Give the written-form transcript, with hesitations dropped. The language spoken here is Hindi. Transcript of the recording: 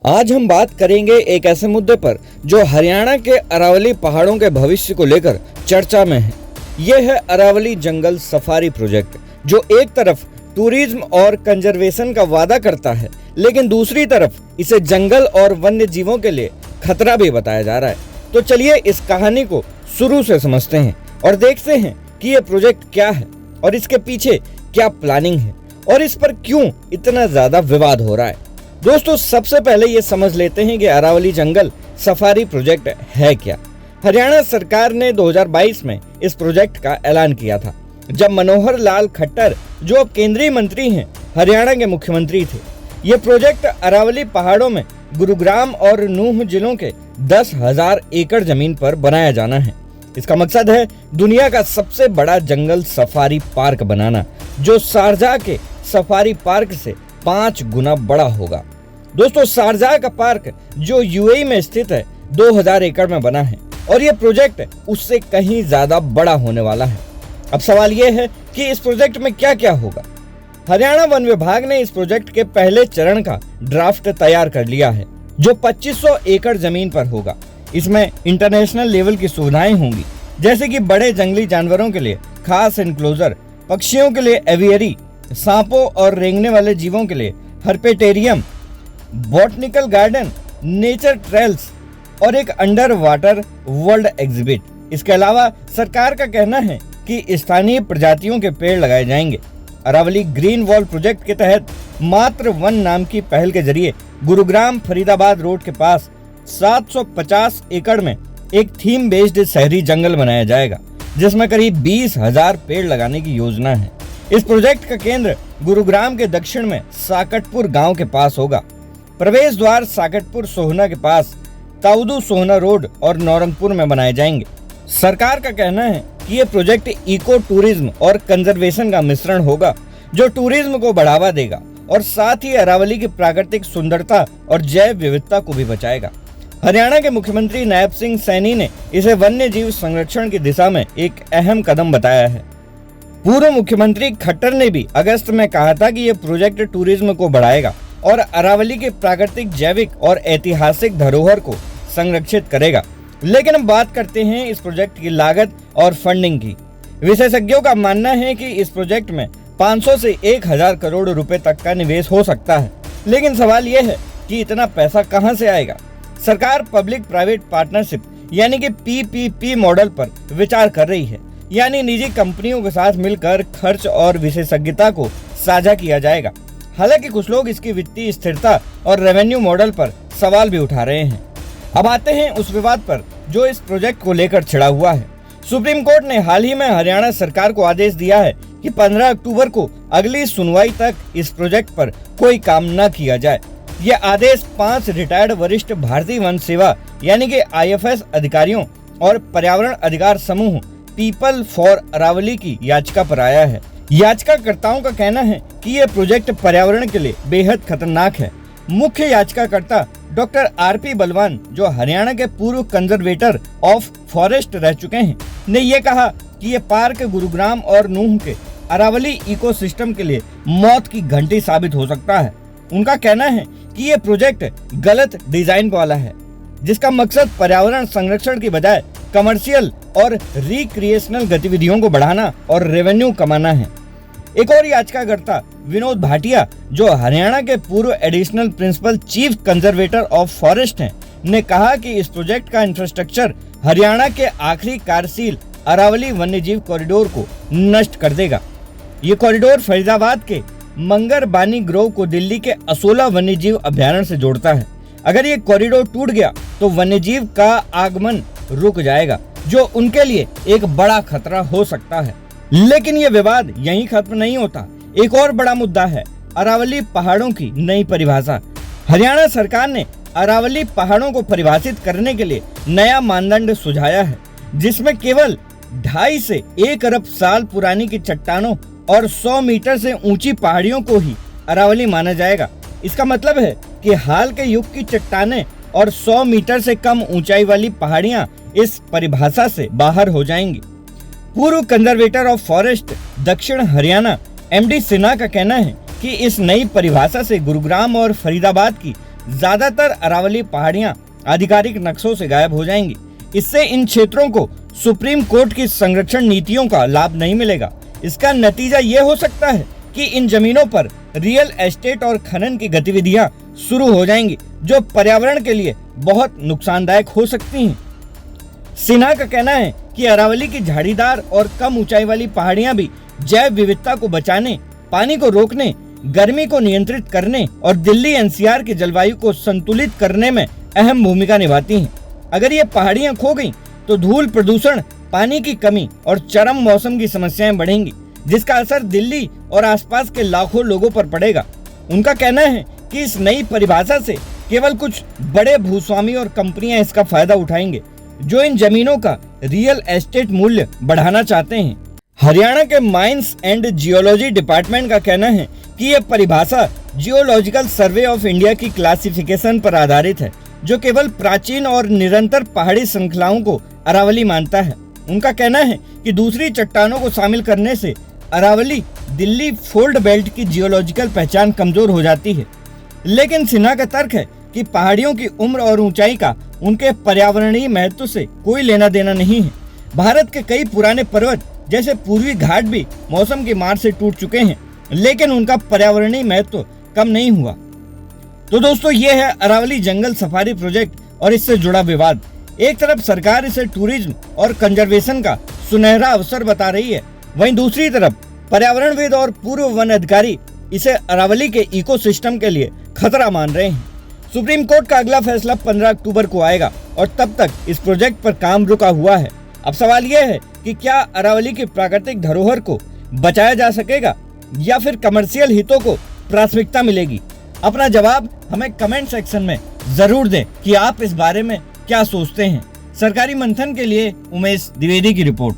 आज हम बात करेंगे एक ऐसे मुद्दे पर जो हरियाणा के अरावली पहाड़ों के भविष्य को लेकर चर्चा में है। यह है अरावली जंगल सफारी प्रोजेक्ट, जो एक तरफ टूरिज्म और कंजर्वेशन का वादा करता है, लेकिन दूसरी तरफ इसे जंगल और वन्य जीवों के लिए खतरा भी बताया जा रहा है। तो चलिए इस कहानी को शुरू से समझते हैं और देखते हैं कि यह प्रोजेक्ट क्या है और इसके पीछे क्या प्लानिंग है और इस पर क्यों इतना ज्यादा विवाद हो रहा है। दोस्तों, सबसे पहले ये समझ लेते हैं कि अरावली जंगल सफारी प्रोजेक्ट है क्या। हरियाणा सरकार ने 2022 में इस प्रोजेक्ट का ऐलान किया था, जब मनोहर लाल खट्टर, जो अब केंद्रीय मंत्री हैं, हरियाणा के मुख्यमंत्री थे। ये प्रोजेक्ट अरावली पहाड़ों में गुरुग्राम और नूह जिलों के 10,000 एकड़ जमीन पर बनाया जाना है। इसका मकसद है दुनिया का सबसे बड़ा जंगल सफारी पार्क बनाना, जो शारजाह के सफारी पार्क से 5 गुना बड़ा होगा। दोस्तों, शारजाह का पार्क जो यूएई में स्थित है 2000 एकड़ में बना है और यह प्रोजेक्ट उससे कहीं ज्यादा बड़ा होने वाला है। अब सवाल यह है कि इस प्रोजेक्ट में क्या क्या होगा। हरियाणा वन विभाग ने इस प्रोजेक्ट के पहले चरण का ड्राफ्ट तैयार कर लिया है, जो 2500 एकड़ जमीन पर होगा। इसमें इंटरनेशनल लेवल की सुविधाएं होंगी, जैसे कि बड़े जंगली जानवरों के लिए खास एनक्लोजर, पक्षियों के लिए एवियरी, सांपों और रेंगने वाले जीवों के लिए हर्पेटेरियम, बॉटनिकल गार्डन, नेचर ट्रेल्स और एक अंडर वाटर वर्ल्ड एग्जिबिट। इसके अलावा सरकार का कहना है कि स्थानीय प्रजातियों के पेड़ लगाए जाएंगे। अरावली ग्रीन वॉल प्रोजेक्ट के तहत मात्र वन नाम की पहल के जरिए गुरुग्राम फरीदाबाद रोड के पास 750 एकड़ में एक थीम बेस्ड शहरी जंगल बनाया जाएगा, जिसमें करीब 20,000 पेड़ लगाने की योजना है। इस प्रोजेक्ट का केंद्र गुरुग्राम के दक्षिण में साकटपुर गांव के पास होगा। प्रवेश द्वार साकटपुर सोहना के पास ताउदू सोहना रोड और नौरंगपुर में बनाए जाएंगे। सरकार का कहना है कि यह प्रोजेक्ट इको टूरिज्म और कंजर्वेशन का मिश्रण होगा, जो टूरिज्म को बढ़ावा देगा और साथ ही अरावली की प्राकृतिक सुंदरता और जैव विविधता को भी बचाएगा। हरियाणा के मुख्यमंत्री नायब सिंह सैनी ने इसे वन्य जीव संरक्षण की दिशा में एक अहम कदम बताया है। पूर्व मुख्यमंत्री खट्टर ने भी अगस्त में कहा था कि यह प्रोजेक्ट टूरिज्म को बढ़ाएगा और अरावली के प्राकृतिक, जैविक और ऐतिहासिक धरोहर को संरक्षित करेगा। लेकिन अब बात करते हैं इस प्रोजेक्ट की लागत और फंडिंग की। विशेषज्ञों का मानना है कि इस प्रोजेक्ट में 500 से 1000 करोड़ रुपए तक का निवेश हो सकता है, लेकिन सवाल यह है कि इतना पैसा कहां से आएगा। सरकार पब्लिक प्राइवेट पार्टनरशिप यानी कि पीपीपी मॉडल पर विचार कर रही है, यानी निजी कंपनियों के साथ मिलकर खर्च और विशेषज्ञता को साझा किया जाएगा। हालांकि कुछ लोग इसकी वित्तीय स्थिरता और रेवेन्यू मॉडल पर सवाल भी उठा रहे हैं। अब आते हैं उस विवाद पर जो इस प्रोजेक्ट को लेकर छिड़ा हुआ है। सुप्रीम कोर्ट ने हाल ही में हरियाणा सरकार को आदेश दिया है कि 15 अक्टूबर को अगली सुनवाई तक इस प्रोजेक्ट पर कोई काम न किया जाए। यह आदेश 5 रिटायर्ड वरिष्ठ भारतीय वन सेवा यानी कि IFS अधिकारियों और पर्यावरण अधिकार समूह पीपल फॉर अरावली की याचिका पर आया है। याचिकाकर्ताओं का कहना है कि यह प्रोजेक्ट पर्यावरण के लिए बेहद खतरनाक है। मुख्य याचिकाकर्ता डॉक्टर RP बलवान, जो हरियाणा के पूर्व कंजर्वेटर ऑफ फॉरेस्ट रह चुके हैं, ने यह कहा कि यह पार्क गुरुग्राम और नूह के अरावली इकोसिस्टम के लिए मौत की घंटी साबित हो सकता है। उनका कहना है कि यह प्रोजेक्ट गलत डिजाइन वाला है, जिसका मकसद पर्यावरण संरक्षण की बजाय कमर्शियल और रिक्रिएशनल गतिविधियों को बढ़ाना और रेवेन्यू कमाना है। एक और याचिकाकर्ता विनोद भाटिया, जो हरियाणा के पूर्व additional principal chief conservator of forest हैं, ने कहा कि इस प्रोजेक्ट का इंफ्रास्ट्रक्चर हरियाणा के आखिरी कार्यशील अरावली वन्यजीव कॉरिडोर को नष्ट कर देगा। ये कॉरिडोर फरीदाबाद के मंगर बानी ग्रोव को दिल्ली के असोला वन्यजीव अभ्यारण्य से जोड़ता है। अगर ये कॉरिडोर टूट गया तो वन्यजीव का आगमन रुक जाएगा, जो उनके लिए एक बड़ा खतरा हो सकता है। लेकिन ये विवाद यहीं खत्म नहीं होता। एक और बड़ा मुद्दा है अरावली पहाड़ों की नई परिभाषा। हरियाणा सरकार ने अरावली पहाड़ों को परिभाषित करने के लिए नया मानदंड सुझाया है, जिसमें केवल 2.5 से 1 अरब साल पुरानी की चट्टानों और 100 मीटर से ऊंची पहाड़ियों को ही अरावली माना जाएगा। इसका मतलब है कि हाल के युग की चट्टानें और 100 मीटर से कम ऊंचाई वाली पहाड़ियां इस परिभाषा से बाहर हो जाएंगी। पूर्व कंजर्वेटर ऑफ फॉरेस्ट दक्षिण हरियाणा MD सिन्हा का कहना है कि इस नई परिभाषा से गुरुग्राम और फरीदाबाद की ज्यादातर अरावली पहाड़ियां आधिकारिक नक्शों से गायब हो जाएंगी। इससे इन क्षेत्रों को सुप्रीम कोर्ट की संरक्षण नीतियों का लाभ नहीं मिलेगा। इसका नतीजा ये हो सकता है कि इन जमीनों पर रियल एस्टेट और खनन की गतिविधियां शुरू हो जाएंगी, जो पर्यावरण के लिए बहुत नुकसानदायक हो सकती हैं। सिन्हा का कहना है कि अरावली की झाड़ीदार और कम ऊंचाई वाली पहाड़ियां भी जैव विविधता को बचाने, पानी को रोकने, गर्मी को नियंत्रित करने और दिल्ली एनसीआर की जलवायु को संतुलित करने में अहम भूमिका निभाती हैं। अगर ये पहाड़ियां खो गईं, तो धूल प्रदूषण, पानी की कमी और चरम मौसम की समस्याएं बढ़ेंगी, जिसका असर दिल्ली और आसपास के लाखों लोगों पर पड़ेगा। उनका कहना है कि इस नई परिभाषा से केवल कुछ बड़े भूस्वामी और कंपनियां इसका फायदा उठाएंगे, जो इन जमीनों का रियल एस्टेट मूल्य बढ़ाना चाहते हैं। हरियाणा के माइंस एंड जियोलॉजी डिपार्टमेंट का कहना है कि यह परिभाषा जियोलॉजिकल सर्वे ऑफ इंडिया की क्लासिफिकेशन पर आधारित है, जो केवल प्राचीन और निरंतर पहाड़ी श्रृंखलाओं को अरावली मानता है। उनका कहना है कि दूसरी चट्टानों को शामिल करने से अरावली दिल्ली फोल्ड बेल्ट की जियोलॉजिकल पहचान कमजोर हो जाती है। लेकिन सिन्हा का तर्क है कि पहाड़ियों की उम्र और ऊंचाई का उनके पर्यावरणीय महत्व से कोई लेना देना नहीं है। भारत के कई पुराने पर्वत जैसे पूर्वी घाट भी मौसम की मार से टूट चुके हैं, लेकिन उनका पर्यावरणीय महत्व कम नहीं हुआ। तो दोस्तों, ये है अरावली जंगल सफारी प्रोजेक्ट और इससे जुड़ा विवाद। एक तरफ सरकार इसे टूरिज्म और कंजर्वेशन का सुनहरा अवसर बता रही है, वहीं दूसरी तरफ पर्यावरणविद और पूर्व वन अधिकारी इसे अरावली के इकोसिस्टम के लिए खतरा मान रहे हैं। सुप्रीम कोर्ट का अगला फैसला 15 अक्टूबर को आएगा और तब तक इस प्रोजेक्ट पर काम रुका हुआ है। अब सवाल यह है कि क्या अरावली की प्राकृतिक धरोहर को बचाया जा सकेगा या फिर कमर्शियल हितों को प्राथमिकता मिलेगी? अपना जवाब हमें कमेंट सेक्शन में जरूर दें कि आप इस बारे में क्या सोचते हैं। सरकारी मंथन के लिए उमेश द्विवेदी की रिपोर्ट।